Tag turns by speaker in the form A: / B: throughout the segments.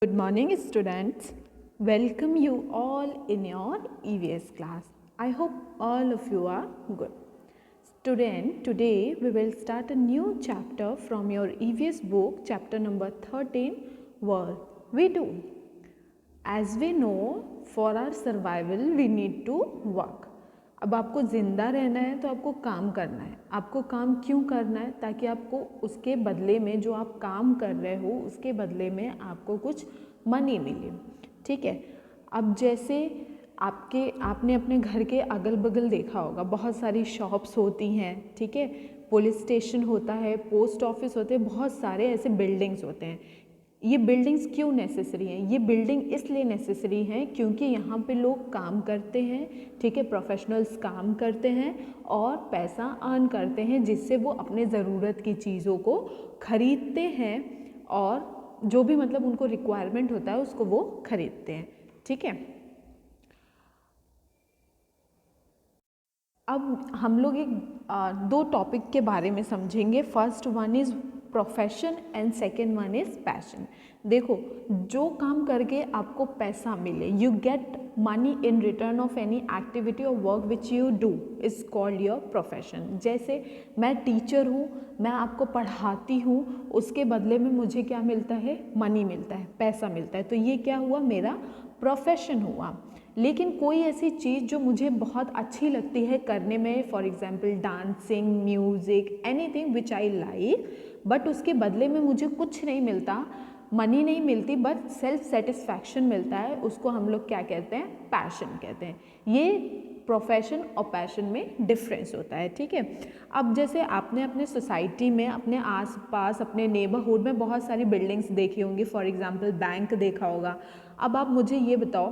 A: Good morning, students. Welcome you all in your EVS class. I hope all of you are good. Student, today we will start a new chapter from your EVS book, chapter number 13, Work We Do. As we know, for our survival, we need to work. अब आपको ज़िंदा रहना है तो आपको काम करना है। आपको काम क्यों करना है? ताकि आपको उसके बदले में, जो आप काम कर रहे हो उसके बदले में आपको कुछ मनी मिले। ठीक है। अब जैसे आपने अपने घर के अगल बगल देखा होगा, बहुत सारी शॉप्स होती हैं। ठीक है, पुलिस स्टेशन होता है, पोस्ट ऑफिस होते हैं, बहुत सारे ऐसे बिल्डिंग्स होते हैं। ये बिल्डिंग्स क्यों नेसेसरी हैं? ये बिल्डिंग इसलिए नेसेसरी हैं क्योंकि यहाँ पे लोग काम करते हैं। ठीक है, प्रोफेशनल्स काम करते हैं और पैसा अर्न करते हैं, जिससे वो अपने ज़रूरत की चीज़ों को खरीदते हैं और जो भी मतलब उनको रिक्वायरमेंट होता है उसको वो खरीदते हैं। ठीक है, अब हम लोग दो टॉपिक के बारे में समझेंगे। First one is profession and second one is passion. देखो, जो काम करके आपको पैसा मिले, you get money in return of any activity और work which you do is called your profession. जैसे मैं टीचर हूँ, मैं आपको पढ़ाती हूँ, उसके बदले में मुझे क्या मिलता है? मनी मिलता है, पैसा मिलता है। तो ये क्या हुआ? मेरा प्रोफेशन हुआ। लेकिन कोई ऐसी चीज़ जो मुझे बहुत अच्छी लगती है करने में, for example dancing, music, anything which I like, but उसके बदले में मुझे कुछ नहीं मिलता, मनी नहीं मिलती, बट सेल्फ सेटिस्फैक्शन मिलता है, उसको हम लोग क्या कहते हैं? पैशन कहते हैं। ये प्रोफेशन और पैशन में डिफरेंस होता है। ठीक है, अब जैसे आपने अपने सोसाइटी में, अपने आसपास, अपने नेबरहुड में बहुत सारी बिल्डिंग्स देखी होंगी। फॉर एग्जांपल बैंक देखा होगा। अब आप मुझे ये बताओ,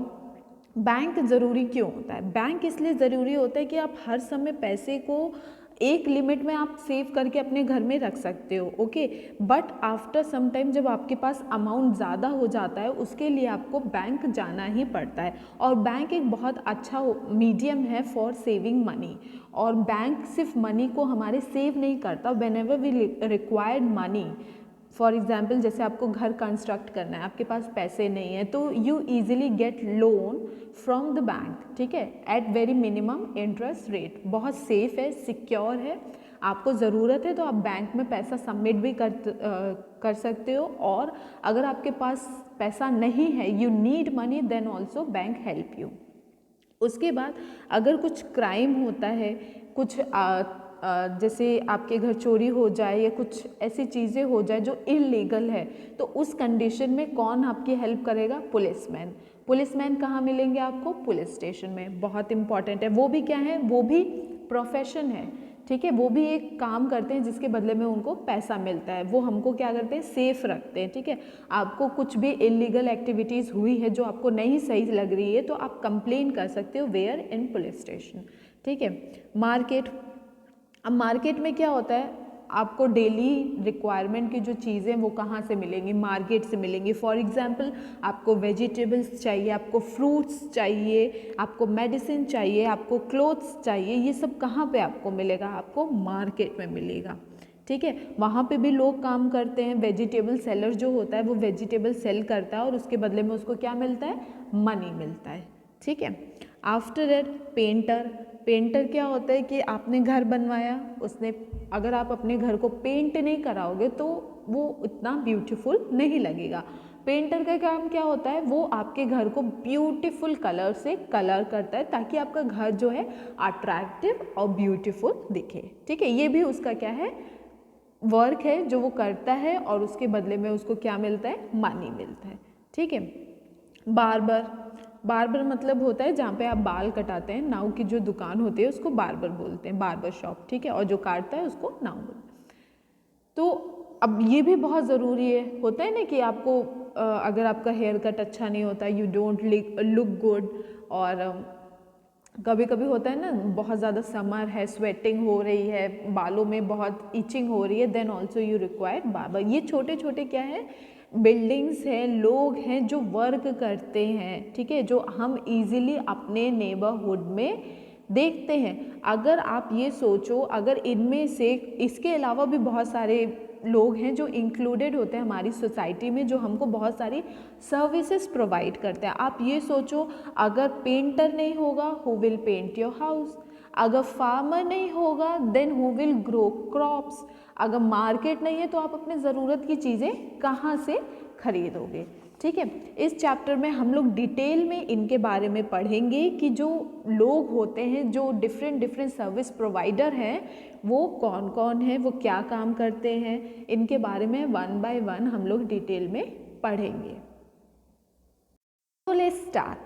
A: बैंक ज़रूरी क्यों होता है? बैंक इसलिए ज़रूरी होता है कि आप हर समय पैसे को एक लिमिट में आप सेव करके अपने घर में रख सकते हो। Okay, but after some time जब आपके पास अमाउंट ज़्यादा हो जाता है, उसके लिए आपको बैंक जाना ही पड़ता है। और बैंक एक बहुत अच्छा मीडियम है फॉर सेविंग मनी। और बैंक सिर्फ मनी को हमारे सेव नहीं करता, whenever we required money, for example जैसे आपको घर कंस्ट्रक्ट करना है, आपके पास पैसे नहीं है, तो you easily get loan from the bank. ठीक है, at very minimum interest rate, बहुत सेफ है, सिक्योर है। आपको ज़रूरत है तो आप बैंक में पैसा सबमिट भी कर सकते हो। और अगर आपके पास पैसा नहीं है, you need money, then also bank help you. उसके बाद अगर कुछ क्राइम होता है, कुछ जैसे आपके घर चोरी हो जाए या कुछ ऐसी चीज़ें हो जाए जो इलीगल है, तो उस कंडीशन में कौन आपकी हेल्प करेगा? पुलिसमैन। पुलिसमैन कहाँ मिलेंगे आपको? पुलिस स्टेशन में। बहुत इंपॉर्टेंट है। वो भी क्या है? वो भी प्रोफेशन है। ठीक है, वो भी एक काम करते हैं जिसके बदले में उनको पैसा मिलता है। वो हमको क्या करते हैं? सेफ रखते हैं। ठीक है, आपको कुछ भी इलीगल एक्टिविटीज़ हुई है जो आपको नहीं सही लग रही है, तो आप कंप्लेन कर सकते हो, वेयर? In police station. ठीक है, मार्केट। अब मार्केट में क्या होता है? आपको डेली रिक्वायरमेंट की जो चीज़ें वो कहाँ से मिलेंगी? मार्केट से मिलेंगी। फॉर एग्जांपल आपको वेजिटेबल्स चाहिए, आपको फ्रूट्स चाहिए, आपको मेडिसिन चाहिए, आपको क्लोथ्स चाहिए, ये सब कहाँ पे आपको मिलेगा? आपको मार्केट में मिलेगा। ठीक है, वहाँ पे भी लोग काम करते हैं। वेजिटेबल सेलर जो होता है वो वेजिटेबल सेल करता है और उसके बदले में उसको क्या मिलता है? मनी मिलता है। ठीक है, आफ्टर दैट पेंटर। पेंटर क्या होता है कि आपने घर बनवाया, उसने, अगर आप अपने घर को पेंट नहीं कराओगे तो वो इतना ब्यूटीफुल नहीं लगेगा। पेंटर का काम क्या होता है? वो आपके घर को ब्यूटीफुल कलर से कलर करता है ताकि आपका घर जो है अट्रैक्टिव और ब्यूटीफुल दिखे। ठीक है, ये भी उसका क्या है? वर्क है जो वो करता है और उसके बदले में उसको क्या मिलता है? मनी मिलता है। ठीक है, बार्बर। बार्बर मतलब होता है जहाँ पे आप बाल कटाते हैं। नाऊ की जो दुकान होती है उसको बार्बर बोलते हैं, बार्बर शॉप। ठीक है, और जो काटता है उसको नाऊ बोलते हैं। तो अब ये भी बहुत ज़रूरी है, होता है ना कि आपको अगर आपका हेयर कट अच्छा नहीं होता, यू डोंट लुक गुड। और कभी कभी होता है ना, बहुत ज़्यादा समर है, स्वेटिंग हो रही है, बालों में बहुत इचिंग हो रही है, then also you require barber. ये छोटे छोटे क्या है? बिल्डिंग्स हैं, लोग हैं जो वर्क करते हैं। ठीक है, जो हम इजीली अपने नेबरहुड में देखते हैं। अगर आप ये सोचो, अगर इनमें से, इसके अलावा भी बहुत सारे लोग हैं जो इंक्लूडेड होते हैं हमारी सोसाइटी में, जो हमको बहुत सारी सर्विसेज प्रोवाइड करते हैं। आप ये सोचो, अगर पेंटर नहीं होगा, who will paint your house? अगर फार्मर नहीं होगा, then who will grow crops? अगर मार्केट नहीं है तो आप अपने ज़रूरत की चीज़ें कहाँ से खरीदोगे? ठीक है, इस चैप्टर में हम लोग डिटेल में इनके बारे में पढ़ेंगे कि जो लोग होते हैं, जो डिफरेंट सर्विस प्रोवाइडर हैं, वो कौन कौन है, वो क्या काम करते हैं, इनके बारे में वन बाय वन हम लोग डिटेल में पढ़ेंगे। So let's start.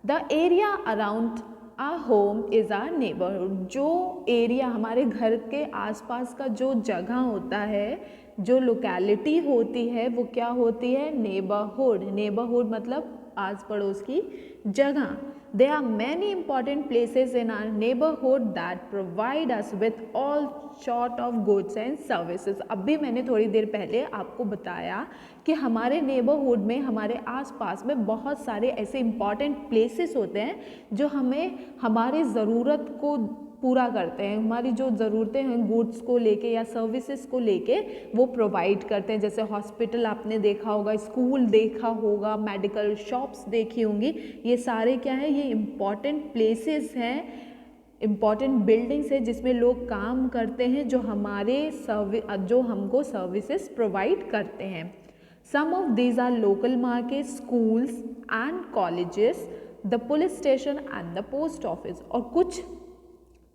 A: The area around our home is our neighborhood. जो एरिया हमारे घर के आसपास का जो जगह होता है, जो लोकेलिटी होती है, वो क्या होती है? नेबरहुड। नेबरहुड मतलब आस पड़ोस की जगह। There are many important places in our neighborhood that provide us with all sort of goods and services. अभी मैंने थोड़ी देर पहले आपको बताया कि हमारे नेबरहुड में, हमारे आसपास में बहुत सारे ऐसे इम्पॉर्टेंट प्लेसेस होते हैं जो हमें हमारे ज़रूरत को पूरा करते हैं, हमारी जो ज़रूरतें हैं गुड्स को लेके या सर्विसेज को लेके वो प्रोवाइड करते हैं। जैसे हॉस्पिटल आपने देखा होगा, स्कूल देखा होगा, मेडिकल शॉप्स देखी होंगी, ये सारे क्या है? ये इम्पॉर्टेंट प्लेसेस हैं, इम्पॉर्टेंट बिल्डिंग्स है जिसमें लोग काम करते हैं, जो हमको सर्विसेज प्रोवाइड करते हैं। Some of these are local market, schools and colleges, the police station and the post office. और कुछ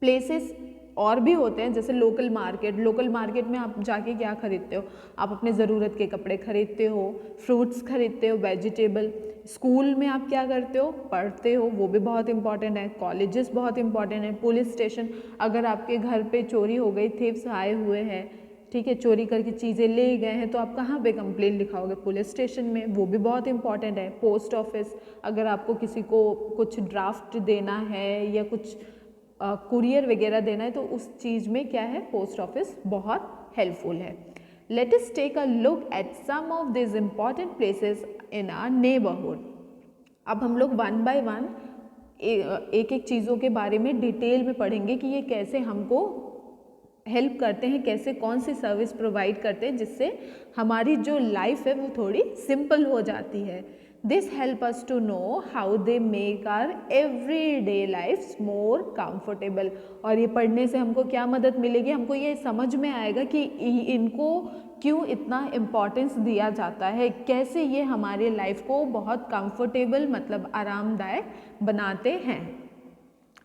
A: प्लेसेस और भी होते हैं जैसे लोकल मार्केट। लोकल मार्केट में आप जाके क्या खरीदते हो? आप अपने ज़रूरत के कपड़े खरीदते हो, फ्रूट्स खरीदते हो, वेजिटेबल। स्कूल में आप क्या करते हो? पढ़ते हो, वो भी बहुत इंपॉर्टेंट है। कॉलेजेस बहुत इंपॉर्टेंट है। पुलिस स्टेशन, अगर आपके घर पे चोरी हो गई, थीव्स आए हुए हैं, ठीक है, चोरी करके चीज़ें ले गए हैं, तो आप कहाँ पे कंप्लेंट लिखाओगे? पुलिस स्टेशन में, वो भी बहुत इंपॉर्टेंट है। पोस्ट ऑफिस, अगर आपको किसी को कुछ ड्राफ्ट देना है या कुछ कुरियर वगैरह देना है तो उस चीज़ में क्या है? पोस्ट ऑफिस बहुत हेल्पफुल है। Let us take a look at some of this important places in our neighbourhood. अब हम लोग वन बाय वन एक एक चीज़ों के बारे में डिटेल में पढ़ेंगे कि ये कैसे हमको हेल्प करते हैं, कैसे कौन सी सर्विस प्रोवाइड करते हैं, जिससे हमारी जो लाइफ है वो थोड़ी सिंपल हो जाती है। This help us to know how they make our everyday lives more comfortable। और ये पढ़ने से हमको क्या मदद मिलेगी? हमको ये समझ में आएगा कि इनको क्यों इतना इम्पोर्टेंस दिया जाता है, कैसे ये हमारे लाइफ को बहुत कंफर्टेबल मतलब आरामदायक बनाते हैं।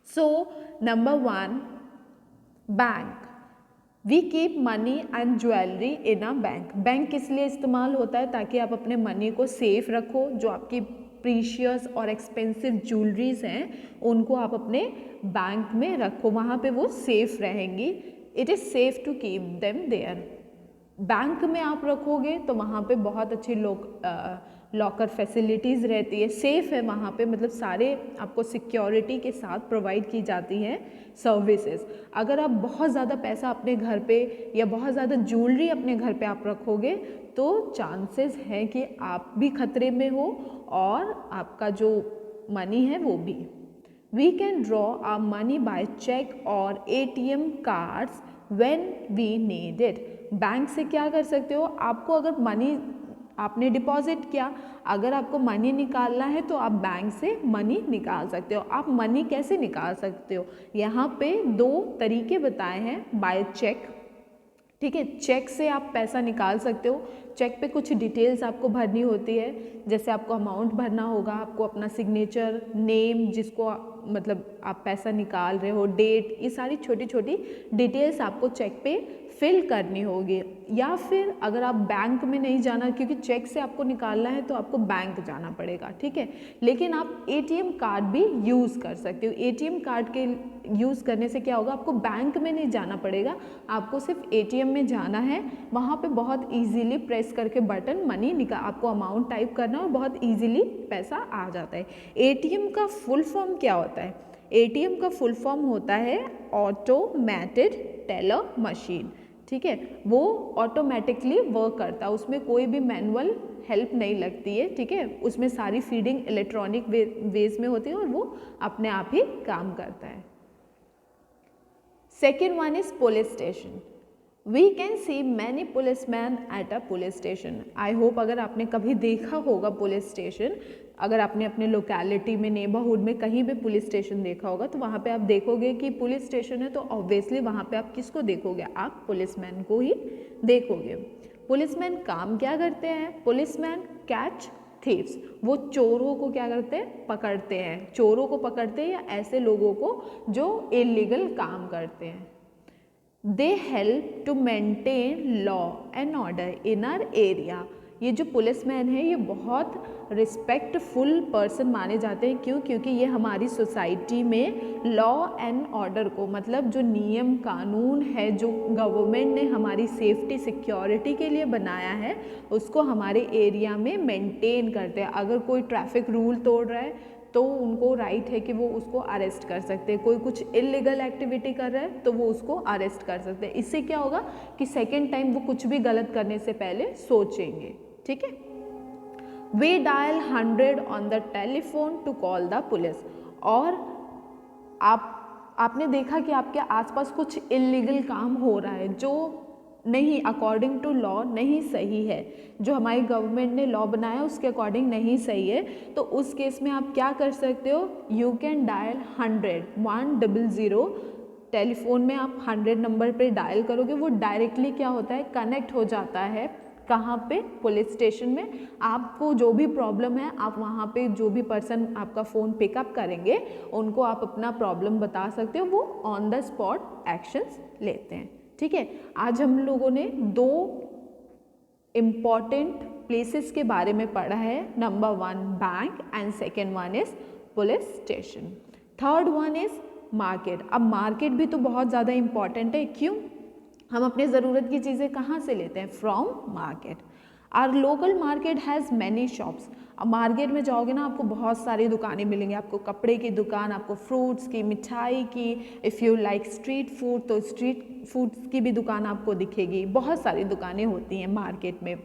A: So number 1, bank. We keep money and jewellery in a bank. Bank किस लिए इस्तेमाल होता है? ताकि आप अपने मनी को सेफ रखो। जो आपकी प्रीशियस और एक्सपेंसिव ज्वेलरीज हैं उनको आप अपने बैंक में रखो, वहाँ पे वो सेफ रहेंगी। It is safe to keep them there. Bank में आप रखोगे तो वहाँ पे बहुत अच्छी लॉकर फैसिलिटीज़ रहती है, सेफ़ है वहाँ पे, मतलब सारे आपको सिक्योरिटी के साथ प्रोवाइड की जाती हैं सर्विसेज। अगर आप बहुत ज़्यादा पैसा अपने घर पे या बहुत ज़्यादा ज्वेलरी अपने घर पे आप रखोगे तो चांसेस हैं कि आप भी खतरे में हो और आपका जो मनी है वो भी। We can draw our money by cheque और ATM cards when we need it. Bank से क्या कर सकते हो? आपको अगर मनी आपने डिपॉजिट किया, अगर आपको मनी निकालना है तो आप बैंक से मनी निकाल सकते हो। आप मनी कैसे निकाल सकते हो? यहाँ पे 2 तरीके बताए हैं। बाय चेक, ठीक है, चेक से आप पैसा निकाल सकते हो। चेक पे कुछ डिटेल्स आपको भरनी होती है, जैसे आपको अमाउंट भरना होगा, आपको अपना सिग्नेचर, नेम, जिसको मतलब आप पैसा निकाल रहे हो, डेट, ये सारी छोटी छोटी डिटेल्स आपको चेक पे फिल करनी होगी। या फिर अगर आप बैंक में नहीं जाना, क्योंकि चेक से आपको निकालना है तो आपको बैंक जाना पड़ेगा, ठीक है, लेकिन आप ATM कार्ड भी यूज़ कर सकते हो। ATM कार्ड के यूज़ करने से क्या होगा? आपको बैंक में नहीं जाना पड़ेगा, आपको सिर्फ ATM में जाना है। वहाँ पे बहुत ईजीली प्रेस करके बटन मनी निकाल, आपको अमाउंट टाइप करना और बहुत ईजीली पैसा आ जाता है। ATM का फुल फॉर्म क्या होता है? ATM का फुल फॉर्म होता है ऑटोमेटेड टेलर मशीन, ठीक है, वो ऑटोमेटिकली वर्क करता है, उसमें कोई भी मैनुअल हेल्प नहीं लगती है, ठीक है, उसमें सारी फीडिंग इलेक्ट्रॉनिक वेज में होती है और वो अपने आप ही काम करता है। Second one is police station. We can see many policeman at a police station. I hope अगर आपने कभी देखा होगा पुलिस स्टेशन, अगर आपने अपने लोकेलिटी में नेबरहुड में कहीं भी पुलिस स्टेशन देखा होगा तो वहाँ पे आप देखोगे कि पुलिस स्टेशन है, तो ऑब्वियसली वहाँ पे आप किसको देखोगे, आप पुलिसमैन को ही देखोगे। पुलिसमैन काम क्या करते हैं, पुलिसमैन कैच थीव्स, वो चोरों को क्या करते हैं, पकड़ते हैं, चोरों को पकड़ते हैं या ऐसे लोगों को जो इलीगल काम करते हैं। They help to maintain law and order in our area. ये जो पुलिसमैन है ये बहुत रिस्पेक्टफुल पर्सन माने जाते हैं। क्यों? क्योंकि ये हमारी सोसाइटी में लॉ एंड ऑर्डर को, मतलब जो नियम कानून है जो गवर्नमेंट ने हमारी सेफ्टी सिक्योरिटी के लिए बनाया है उसको हमारे एरिया में मेंटेन करते हैं। अगर कोई ट्रैफिक रूल तोड़ रहा है तो उनको राइट है कि वो उसको अरेस्ट कर सकते हैं। कोई कुछ इलीगल एक्टिविटी कर रहा है तो वो उसको अरेस्ट कर सकते हैं। इससे क्या होगा कि सेकेंड टाइम वो कुछ भी गलत करने से पहले सोचेंगे। ठीक है। We dial 100 on the telephone to call the police. और आपने देखा कि आपके आसपास कुछ इलीगल काम हो रहा है जो नहीं, अकॉर्डिंग टू लॉ नहीं सही है, जो हमारी गवर्नमेंट ने लॉ बनाया उसके अकॉर्डिंग नहीं सही है, तो उस केस में आप क्या कर सकते हो, यू कैन डायल 100 टेलीफोन में आप 100 नंबर पे डायल करोगे, वो डायरेक्टली क्या होता है, कनेक्ट हो जाता है कहाँ पे, पुलिस स्टेशन में। आपको जो भी प्रॉब्लम है आप वहाँ पे जो भी पर्सन आपका फ़ोन पिकअप करेंगे उनको आप अपना प्रॉब्लम बता सकते हो, वो ऑन द स्पॉट एक्शंस लेते हैं। ठीक है। आज हम लोगों ने 2 इम्पॉर्टेंट प्लेसेस के बारे में पढ़ा है। Number 1 bank and second one is police station, third one is market. अब मार्केट भी तो बहुत ज़्यादा इम्पॉर्टेंट है। क्यों? हम अपने ज़रूरत की चीज़ें कहाँ से लेते हैं, from market. Our local market has many shops. अब मार्केट में जाओगे ना आपको बहुत सारी दुकानें मिलेंगी, आपको कपड़े की दुकान, आपको फ्रूट्स की, मिठाई की, if you like street food तो स्ट्रीट फूड्स की भी दुकान आपको दिखेगी। बहुत सारी दुकानें होती हैं मार्केट में।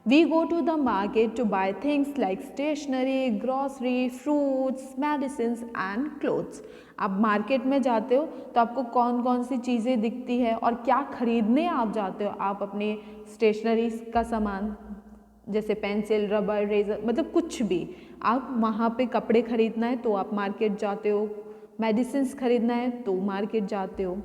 A: We go to the market to buy things like stationery, grocery, fruits, medicines and clothes. आप मार्केट में जाते हो तो आपको कौन कौन सी चीज़ें दिखती है और क्या खरीदने आप जाते हो, आप अपने स्टेशनरी का सामान जैसे पेंसिल, रबर, रेजर, मतलब कुछ भी। आप वहाँ पे कपड़े खरीदना है तो आप मार्केट जाते हो, मेडिसिन्स खरीदना है तो मार्केट जाते हो।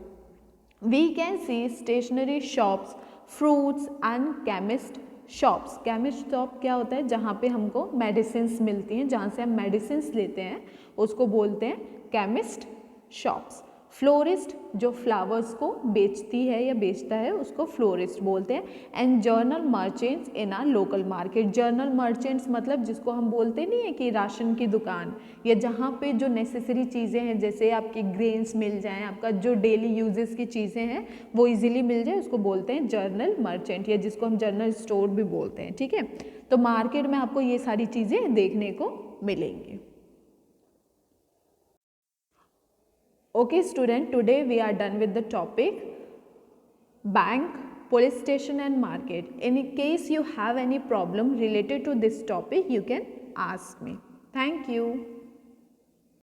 A: We can see stationery shops, fruits and chemist shops. Chemist shop क्या होता है, जहाँ पे हमको मेडिसिन्स मिलती हैं, जहाँ से हम मेडिसिन्स लेते हैं उसको बोलते हैं केमिस्ट शॉप्स। फ्लोरिस्ट जो फ्लावर्स को बेचती है या बेचता है उसको फ्लोरिस्ट बोलते हैं। And general merchants in a local market. General merchants मतलब जिसको हम बोलते नहीं है कि राशन की दुकान, या जहाँ पे जो नेसेसरी चीज़ें हैं, जैसे आपके ग्रेन्स मिल जाएं, आपका जो डेली यूजेस की चीज़ें हैं वो इजीली मिल जाए, उसको बोलते हैं जर्नल मर्चेंट, या जिसको हम जर्नल स्टोर भी बोलते हैं। ठीक है। तो मार्केट में आपको ये सारी चीज़ें देखने को मिलेंगी। Okay student, today we are done with the topic bank, police station and market. In case you have any problem related to this topic, you can ask me. Thank you.